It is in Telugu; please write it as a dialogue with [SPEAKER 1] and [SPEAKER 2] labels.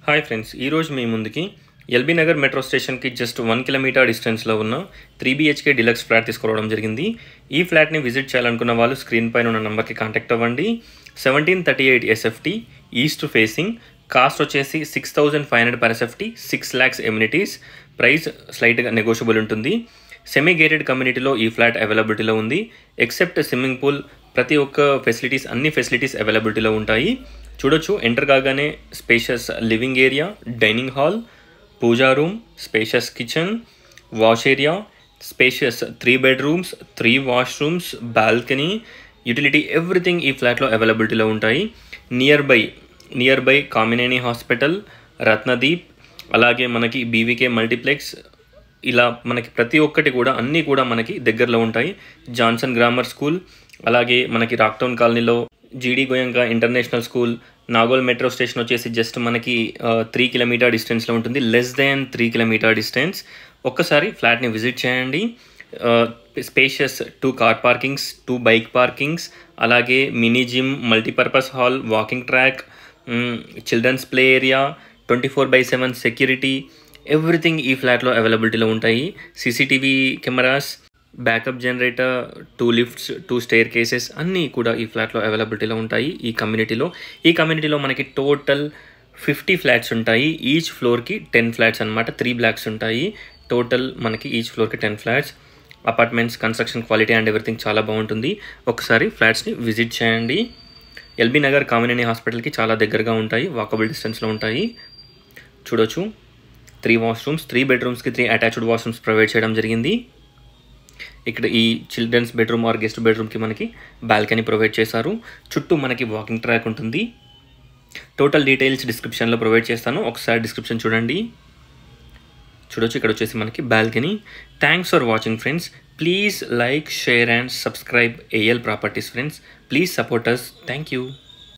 [SPEAKER 1] హాయ్ ఫ్రెండ్స్, ఈరోజు మీ ముందుకి ఎల్బీ నగర్ మెట్రో స్టేషన్కి జస్ట్ 1 కిలోమీటర్ డిస్టెన్స్లో ఉన్న 3 BHK డిలక్స్ ఫ్లాట్ తీసుకురావడం జరిగింది. ఈ ఫ్లాట్ని విజిట్ చేయాలనుకున్న వాళ్ళు స్క్రీన్ పైన ఉన్న నెంబర్కి కాంటాక్ట్ అవ్వండి. 1738 SFT ఈస్ట్ ఫేసింగ్, కాస్ట్ వచ్చేసి 6500 per SFT, 6 lakhs amenities, price స్లైట్గా నెగోషియబుల్ ఉంటుంది. సెమీ గేటెడ్ కమ్యూనిటీలో ఈ ఫ్లాట్ అవైలబిలిటీలో ఉంది. ఎక్సెప్ట్ స్విమ్మింగ్ పూల్, ప్రతి ఒక్క ఫెసిలిటీస్, అన్ని ఫెసిలిటీస్ అవైలబిలిటీలో ఉంటాయి. చూడొచ్చు, ఎంటర్ కాగానే spacious living area, dining hall, puja room, spacious kitchen, wash area, spacious 3 bedrooms, 3 washrooms, balcony, utility, everything ఈ ఫ్లాట్లో అవైలబిలిటీలో ఉంటాయి. Nearby Kamineni hospital, Ratnadeep, అలాగే మనకి BVK మల్టీప్లెక్స్, ఇలా మనకి ప్రతి ఒక్కటి కూడా అన్నీ కూడా మనకి దగ్గరలో ఉంటాయి. జాన్సన్ గ్రామర్ స్కూల్, అలాగే మనకి రాక్టౌన్ కాలనీలో GD Goenka international school, Nagole metro station వచ్చేసి జస్ట్ మనకి 3 kilometer డిస్టెన్స్లో ఉంటుంది, లెస్ దాన్ 3 kilometer డిస్టెన్స్. ఒక్కసారి ఫ్లాట్ని విజిట్ చేయండి. Spacious 2 car parkings, 2 bike parkings, అలాగే mini gym, multipurpose hall, walking track, children's play area, 24/7 security, everything ఈ ఫ్లాట్లో అవైలబిలిటీలో ఉంటాయి. CCTV cameras, backup generator, 2 lifts, 2 staircases అన్నీ కూడా ఈ ఫ్లాట్లో అవైలబిలిటీలో ఉంటాయి. ఈ కమ్యూనిటీలో మనకి టోటల్ 50 ఫ్లాట్స్ ఉంటాయి. ఈచ్ ఫ్లోర్కి 10 ఫ్లాట్స్ అనమాట. 3 blocks ఉంటాయి. టోటల్ మనకి ఈచ్ ఫ్లోర్కి 10 flats. Apartments construction quality and everything చాలా బాగుంటుంది. ఒకసారి ఫ్లాట్స్ని విజిట్ చేయండి. ఎల్బీ నగర్ కామినేని హాస్పిటల్కి చాలా దగ్గరగా ఉంటాయి, వాకబుల్ డిస్టెన్స్లో ఉంటాయి. చూడొచ్చు, 3 washrooms, 3 bedrooms-కి 3 attached washrooms ప్రొవైడ్ చేయడం జరిగింది. ఇక్కడ ఈ చిల్డ్రన్స్ బెడ్రూమ్ ఆర్ గెస్ట్ బెడ్రూమ్కి మనకి బాల్కనీ ప్రొవైడ్ చేశారు. చుట్టూ మనకి వాకింగ్ ట్రాక్ ఉంటుంది. టోటల్ డీటెయిల్స్ డిస్క్రిప్షన్లో ప్రొవైడ్ చేస్తాను, ఒకసారి డిస్క్రిప్షన్ చూడండి. చూడొచ్చు, ఇక్కడ వచ్చేసి మనకి balcony. Thanks for watching friends. Please like, share and subscribe AL properties friends. Please support us. Thank you.